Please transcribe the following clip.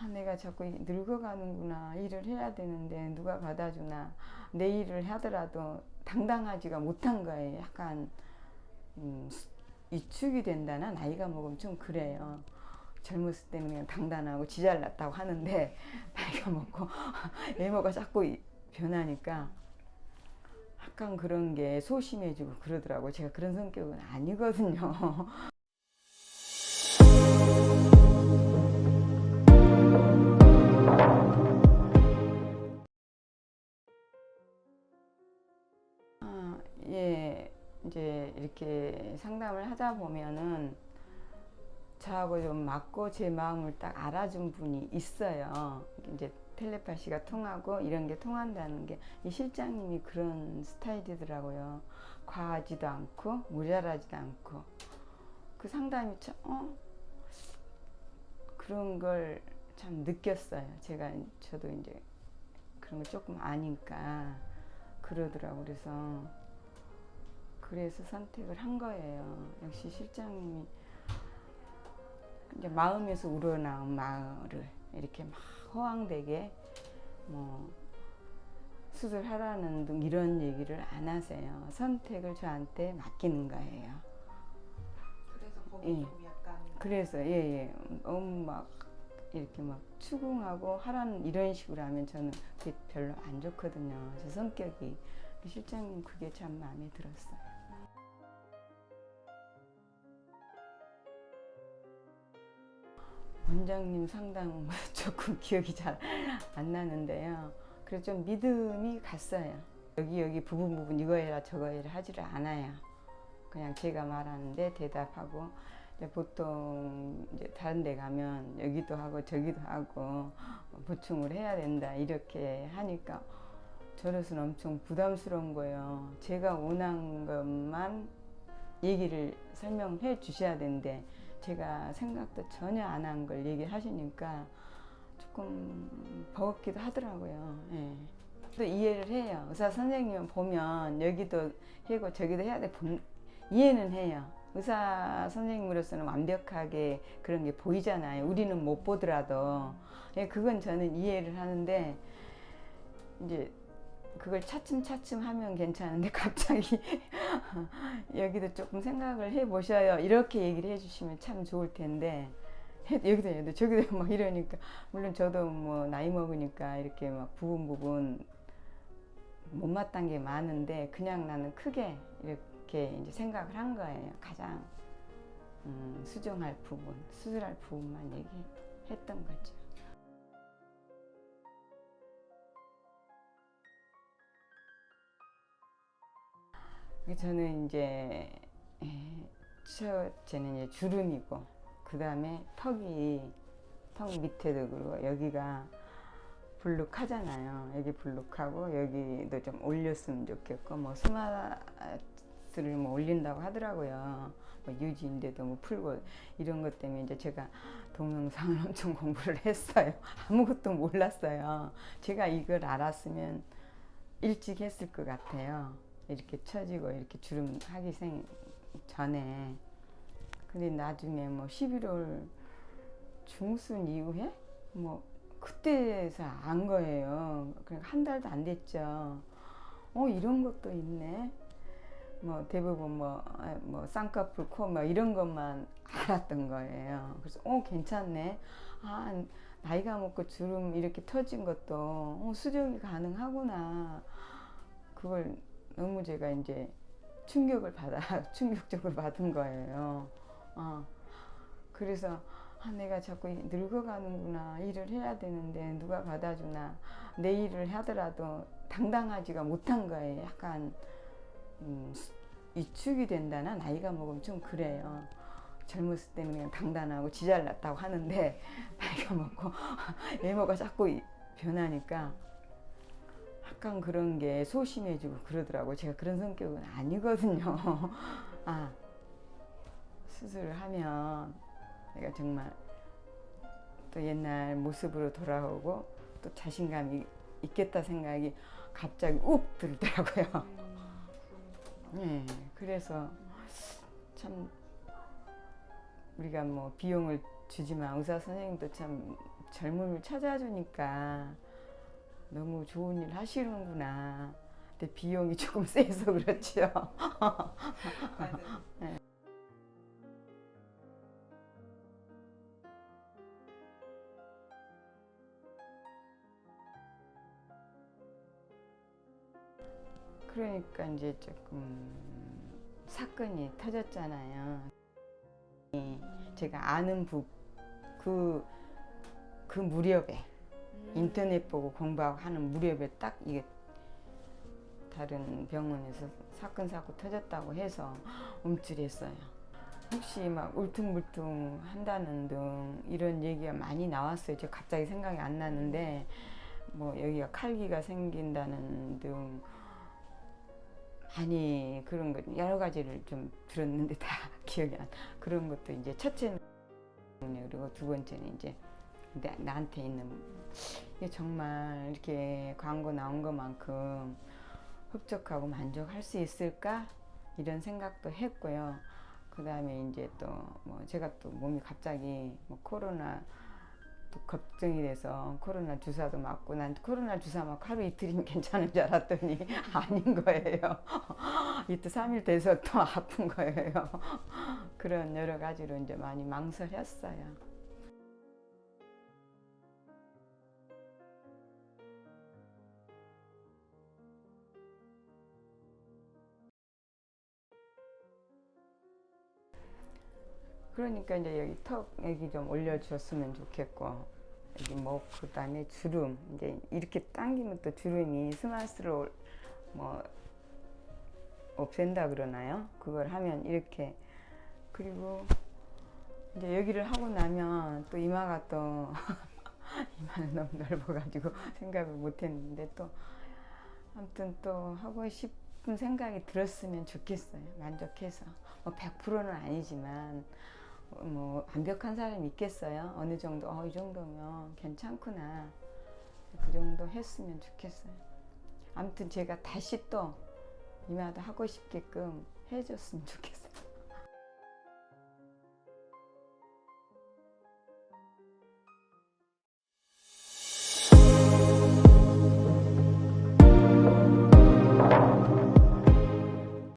내가 자꾸 늙어가는구나. 일을 해야 되는데 누가 받아주나. 내 일을 하더라도 당당하지가 못한 거예요. 약간 위축이 된다나 나이가 먹으면 좀 그래요. 젊었을 때는 그냥 당당하고 지 잘났다고 하는데 나이가 먹고 외모가 자꾸 변하니까 약간 그런 게 소심해지고 그러더라고요. 제가 그런 성격은 아니거든요. 예, 이제 이렇게 상담을 하다 보면은 저하고 좀 맞고 제 마음을 딱 알아준 분이 있어요. 이제 텔레파시가 통하고 이런 게 통한다는 게 이 실장님이 그런 스타일이더라고요. 과하지도 않고 모자라지도 않고 그 상담이 참 그런 걸 참 느꼈어요. 저도 이제 그런 걸 조금 아니까 그러더라고. 그래서 선택을 한 거예요. 역시 실장님이 이제 마음에서 우러나온 말을 이렇게 막 허황되게 뭐 수술하라는 등 이런 얘기를 안 하세요. 선택을 저한테 맡기는 거예요. 그래서 거기 예. 좀 약간 그래서 예예 너무 막 이렇게 막 추궁하고 하라는 이런 식으로 하면 저는 그게 별로 안 좋거든요. 제 성격이. 실장님 그게 참 마음에 들었어요. 원장님 상담은 조금 기억이 잘 안 나는데요. 그래서 좀 믿음이 갔어요. 여기 부분 이거 해라 저거 해라 하지를 않아요. 그냥 제가 말하는데 대답하고 보통 이제 다른 데 가면 여기도 하고 저기도 하고 보충을 해야 된다 이렇게 하니까 저로서는 엄청 부담스러운 거예요. 제가 원한 것만 얘기를 설명해 주셔야 되는데 제가 생각도 전혀 안 한 걸 얘기하시니까 조금 버겁기도 하더라고요. 예. 또 이해를 해요. 의사 선생님은 보면 여기도 해고 저기도 해야 돼. 이해는 해요. 의사 선생님으로서는 완벽하게 그런 게 보이잖아요. 우리는 못 보더라도. 예, 그건 저는 이해를 하는데 이제 그걸 차츰차츰 하면 괜찮은데 갑자기 여기도 조금 생각을 해 보셔요. 이렇게 얘기를 해 주시면 참 좋을 텐데 여기도 해야 돼 저기도 막 이러니까 물론 저도 뭐 나이 먹으니까 이렇게 막 부분 못마땅한 게 많은데 그냥 나는 크게 이렇게 이제 생각을 한 거예요. 가장 수정할 부분, 수술할 부분만 얘기했던 거죠. 저는 이제 첫째는 이제 주름이고 그 다음에 턱 밑에도 그리고 여기가 불룩하잖아요. 여기 불룩하고 여기도 좀 올렸으면 좋겠고 뭐 스마트를 뭐 올린다고 하더라고요. 뭐 유지인데도 뭐 풀고 이런 것 때문에 이제 제가 동영상을 엄청 공부를 했어요. 아무것도 몰랐어요. 제가 이걸 알았으면 일찍 했을 것 같아요. 이렇게 처지고 이렇게 주름 하기 전에. 근데 나중에 뭐 11월 중순 이후에 뭐 그때서 안 거예요. 그러니까 한 달도 안 됐죠. 이런 것도 있네. 뭐 대부분 뭐 쌍꺼풀 코 뭐 이런 것만 알았던 거예요. 그래서 괜찮네. 나이가 먹고 주름 이렇게 터진 것도 수정이 가능하구나. 그걸 너무 제가 이제 충격적으로 받은 거예요. 그래서 내가 자꾸 늙어가는구나. 일을 해야 되는데 누가 받아주나. 내 일을 하더라도 당당하지가 못한 거예요. 약간 위축이 된다나 나이가 먹으면 좀 그래요. 젊었을 때는 그냥 당당하고 지 잘났다고 하는데 나이가 먹고 외모가 자꾸 변하니까 약간 그런 게 소심해지고 그러더라고요. 제가 그런 성격은 아니거든요. 수술을 하면 내가 정말 또 옛날 모습으로 돌아오고 또 자신감이 있겠다 생각이 갑자기 욱 들더라고요. 네, 그래서 참 우리가 뭐 비용을 주지만 의사 선생님도 참 젊음을 찾아주니까 너무 좋은 일 하시는구나. 근데 비용이 조금 세서 그렇죠. 맞아요. 그러니까 이제 조금 사건이 터졌잖아요. 제가 아는 그 무렵에 인터넷 보고 공부하고 하는 무렵에 딱 이게 다른 병원에서 사건 사고 터졌다고 해서 움찔했어요. 혹시 막 울퉁불퉁 한다는 등 이런 얘기가 많이 나왔어요. 제가 갑자기 생각이 안 나는데 뭐 여기가 칼기가 생긴다는 등 많이 그런 거 여러 가지를 좀 들었는데 다 기억이 안. 그런 것도 이제 첫째는 그리고 두 번째는 이제 나한테 있는 이게 정말 이렇게 광고 나온 것만큼 흡족하고 만족할 수 있을까 이런 생각도 했고요. 그 다음에 이제 또 뭐 제가 또 몸이 갑자기 뭐 코로나 또 걱정이 돼서 코로나 주사도 맞고 난 코로나 주사 맞고 하루 이틀이면 괜찮은 줄 알았더니 아닌 거예요. 이틀 3일 돼서 또 아픈 거예요. 그런 여러 가지로 이제 많이 망설였어요. 그러니까 이제 여기 턱 여기 좀 올려줬으면 좋겠고 여기 목 그다음에 주름 이제 이렇게 당기면 또 주름이 스마스로 뭐 없앤다 그러나요? 그걸 하면 이렇게 그리고 이제 여기를 하고 나면 또 이마가 또 이마는 너무 넓어가지고 생각을 못했는데 또 아무튼 또 하고 싶은 생각이 들었으면 좋겠어요. 만족해서 뭐 100%는 아니지만 뭐 완벽한 사람이 있겠어요. 어느 정도 이 정도면 괜찮구나 그 정도 했으면 좋겠어요. 아무튼 제가 다시 또 이마도 하고 싶게끔 해줬으면 좋겠어요.